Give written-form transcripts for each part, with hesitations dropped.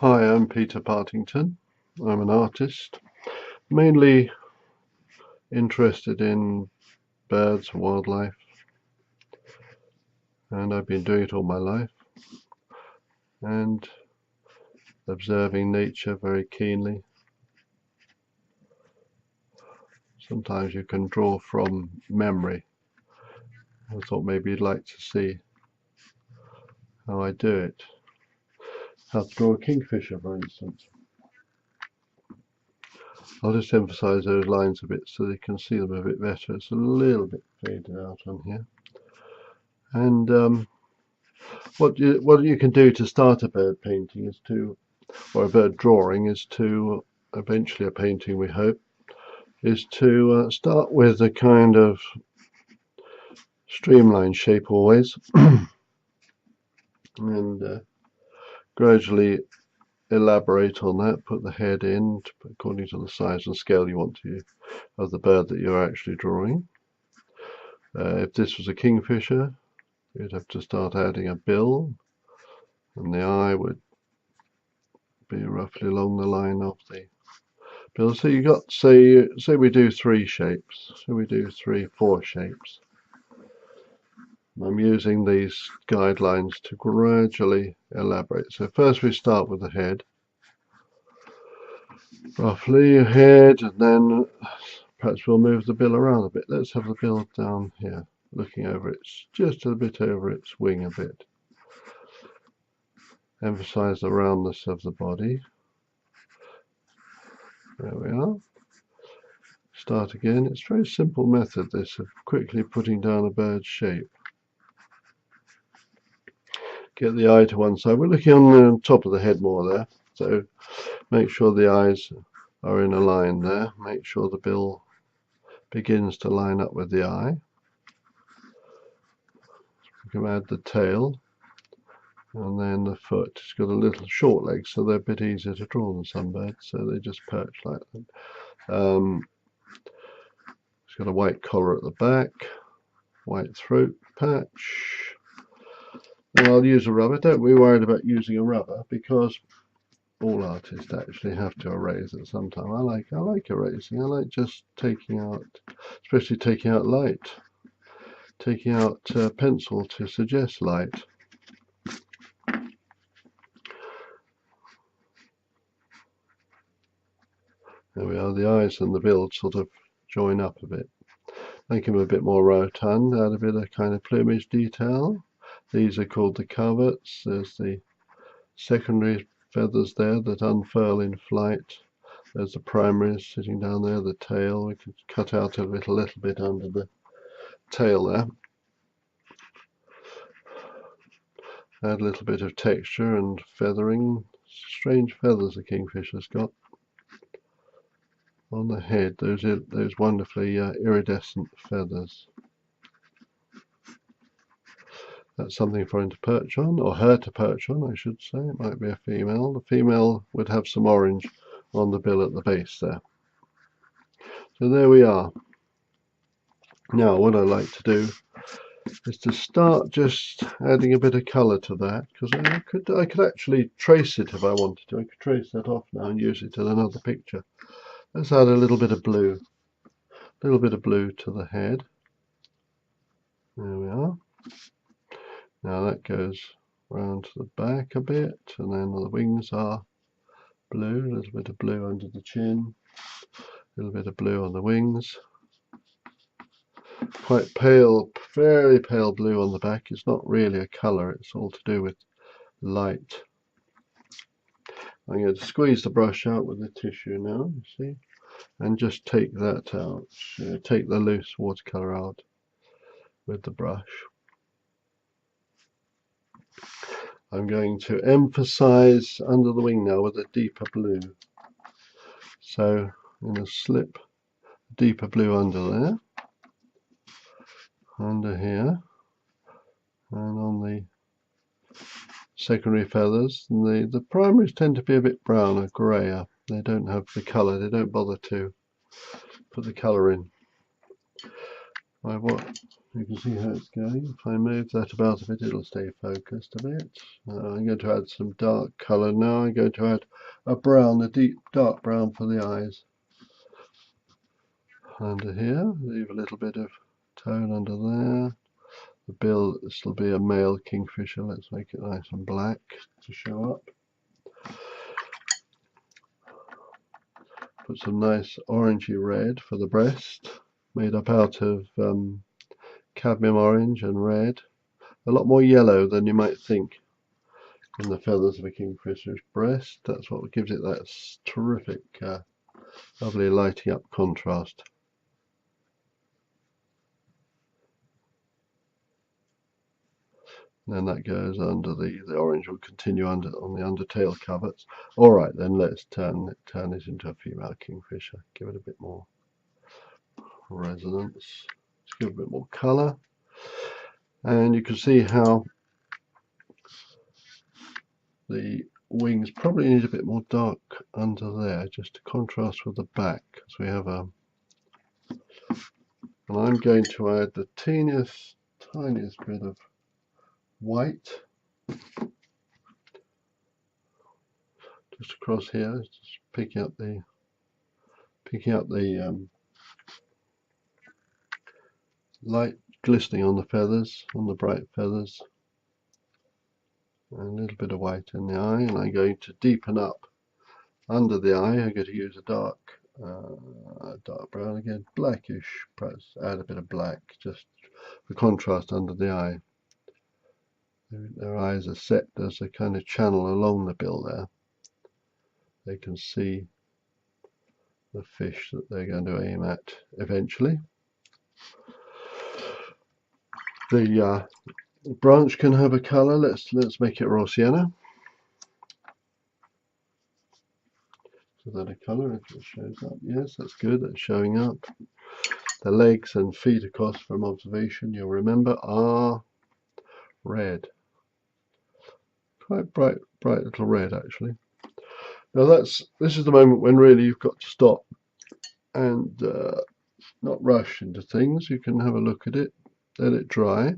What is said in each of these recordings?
Hi, I'm Peter Partington. I'm an artist, mainly interested in birds and wildlife, and I've been doing it all my life and observing nature very keenly. Sometimes you can draw from memory. I thought maybe you'd like to see how I do it. How to draw a kingfisher, for instance. I'll just emphasize those lines a bit so you can see them a bit better. It's a little bit faded out on here. And what you can do to start a bird painting is to, or a bird drawing, is to, eventually a painting we hope, is to start with a kind of streamlined shape always, and gradually elaborate on that, put the head in according to the size and scale you want to of the bird that you're actually drawing. If this was a kingfisher, you'd have to start adding a bill, and the eye would be roughly along the line of the bill. So you got, say we do 3 shapes, so we do 4 shapes. I'm using these guidelines to gradually elaborate. So first we start with the head, roughly head, and then perhaps we'll move the bill around a bit. Let's have the bill down here, looking over its, just a bit over its wing a bit. Emphasize the roundness of the body. There we are. Start again. It's a very simple method, this, of quickly putting down a bird's shape. Get the eye to one side. We're looking on the top of the head more there, so make sure the eyes are in a line there. Make sure the bill begins to line up with the eye. We can add the tail, and then the foot. It's got a little short legs, so they're a bit easier to draw than some birds, so they just perch like that. It's got a white collar at the back, white throat patch. And I'll use a rubber. Don't be worried about using a rubber, because all artists actually have to erase at some time. I like erasing. I like just taking out, especially taking out light, taking out pencil to suggest light. There we are. The eyes and the bill sort of join up a bit. Make them a bit more rotund. Add a bit of kind of plumage detail. These are called the coverts. There's the secondary feathers there that unfurl in flight. There's the primaries sitting down there, the tail. We can cut out a little bit under the tail there. Add a little bit of texture and feathering. Strange feathers the kingfisher's got on the head. Those wonderfully iridescent feathers. That's something for him to perch on, or her to perch on, I should say. It might be a female. The female would have some orange on the bill at the base there. So there we are. Now what I like to do is to start just adding a bit of colour to that, because I could actually trace it if I wanted to. I could trace that off now and use it in another picture. Let's add a little bit of blue. A little bit of blue to the head. There we are. Now that goes round to the back a bit, and then the wings are blue, a little bit of blue under the chin, a little bit of blue on the wings. Quite pale, very pale blue on the back. It's not really a colour, it's all to do with light. I'm going to squeeze the brush out with the tissue now, you see, and just take that out, take the loose watercolour out with the brush. I'm going to emphasize under the wing now with a deeper blue. So I'm going to slip deeper blue under there, under here, and on the secondary feathers. And the primaries tend to be a bit browner, grayer. They don't have the colour, they don't bother to put the colour in. You can see how it's going. If I move that about a bit, it'll stay focused a bit. I'm going to add some dark colour now. I'm going to add a brown, a deep dark brown for the eyes. Under here, leave a little bit of tone under there. The bill, this will be a male kingfisher. Let's make it nice and black to show up. Put some nice orangey red for the breast, made up out of cadmium orange and red. A lot more yellow than you might think in the feathers of a kingfisher's breast. That's what gives it that terrific, lovely lighting up contrast. And then that goes under the orange will continue under on the undertail coverts. All right, then let's turn this into a female kingfisher. Give it a bit more resonance. Let's give it a bit more colour. And you can see how the wings probably need a bit more dark under there, just to contrast with the back, because we have a. And I'm going to add the tiniest bit of white just across here, just picking up the light glistening on the feathers, on the bright feathers, and a little bit of white in the eye. And I'm going to deepen up under the eye. I'm going to use a dark brown again, blackish, perhaps add a bit of black just for contrast under the eye. Their eyes are set, there's a kind of channel along the bill there. They can see the fish that they're going to aim at eventually. The branch can have a colour. Let's make it raw sienna. Is that a colour if it shows up? Yes, that's good. That's showing up. The legs and feet, of course, from observation, you'll remember, are red. Quite bright little red, actually. Now this is the moment when really you've got to stop and not rush into things. You can have a look at it, let it dry.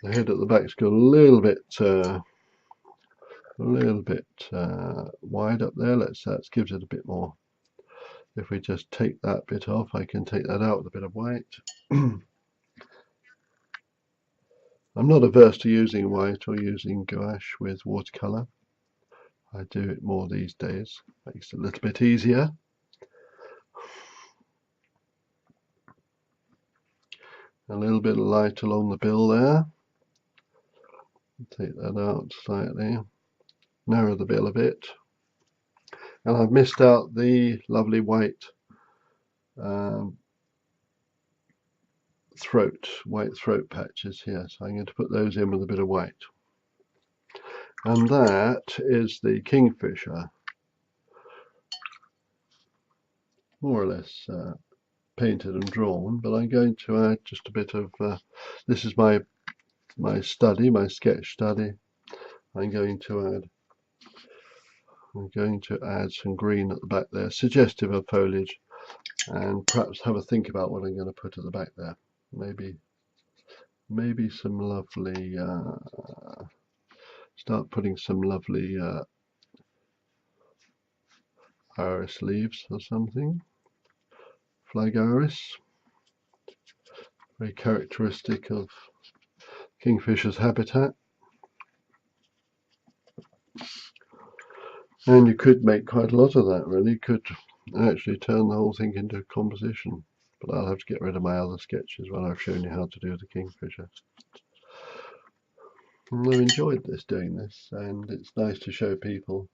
The head at the back's got a little bit wide up there. Let's gives it a bit more. If we just take that bit off, I can take that out with a bit of white. I'm not averse to using white or using gouache with watercolour. I do it more these days. Makes it a little bit easier. A little bit of light along the bill there. Take that out slightly. Narrow the bill a bit. And I've missed out the lovely white throat patches here, so I'm going to put those in with a bit of white. And that is the kingfisher, more or less painted and drawn, but I'm going to add just a bit of this is my sketch study. I'm going to add some green at the back there, suggestive of foliage, and perhaps have a think about what I'm going to put at the back there. Maybe some lovely start putting some lovely iris leaves or something. Flag iris, very characteristic of kingfisher's habitat. And you could make quite a lot of that, really. You could actually turn the whole thing into a composition. But I'll have to get rid of my other sketches when I've shown you how to do the kingfisher. And I've enjoyed doing this, and it's nice to show people,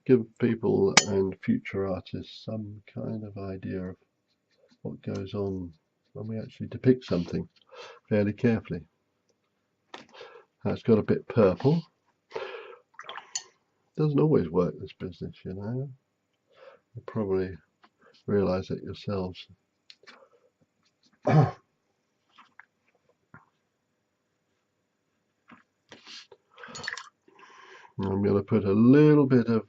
give people and future artists some kind of idea of what goes on when we actually depict something fairly carefully. That's got a bit purple. Doesn't always work, this business, you know. You probably realise it yourselves. I'm going to put a little bit of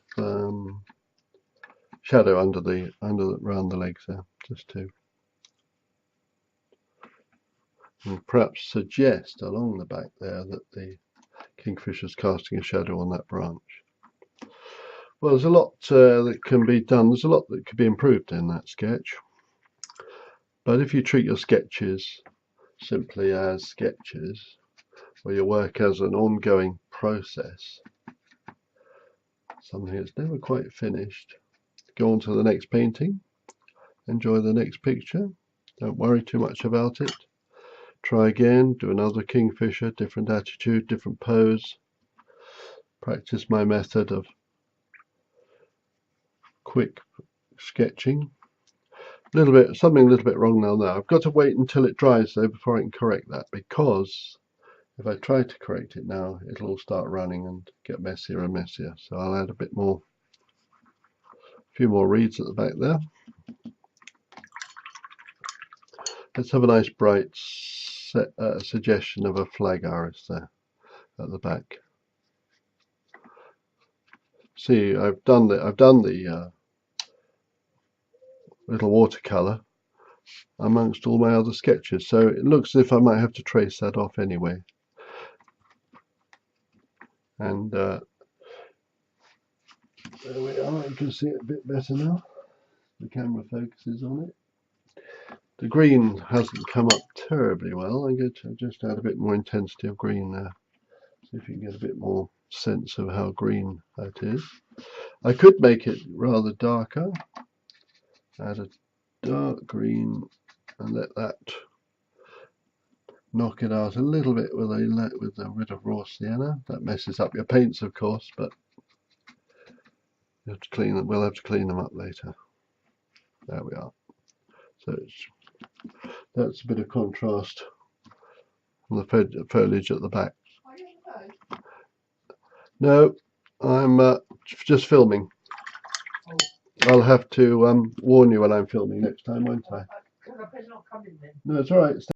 shadow around the legs there, just to and perhaps suggest along the back there that the kingfisher's casting a shadow on that branch. Well, there's a lot that can be done. There's a lot that could be improved in that sketch. But if you treat your sketches simply as sketches, or your work as an ongoing process, something that's never quite finished, go on to the next painting, enjoy the next picture, don't worry too much about it. Try again, do another kingfisher, different attitude, different pose. Practice my method of quick sketching. Something a little bit wrong now. I've got to wait until it dries though before I can correct that, because if I try to correct it now, it'll all start running and get messier and messier. So I'll add a few more reeds at the back there. Let's have a nice bright suggestion of a flag iris there at the back. See, I've done the little watercolor amongst all my other sketches, so it looks as if I might have to trace that off anyway. And there we are. You can see it a bit better now. The camera focuses on it. The green hasn't come up terribly well. I'm going to just add a bit more intensity of green there. See if you can get a bit more sense of how green that is. I could make it rather darker. Add a dark green and let that knock it out a little bit with a bit of raw sienna. That messes up your paints, of course, but you have to clean them. We'll have to clean them up later. There we are. So that's a bit of contrast on the foliage at the back. No, I'm just filming. I'll have to warn you when I'm filming next time, won't I? No, it's all right.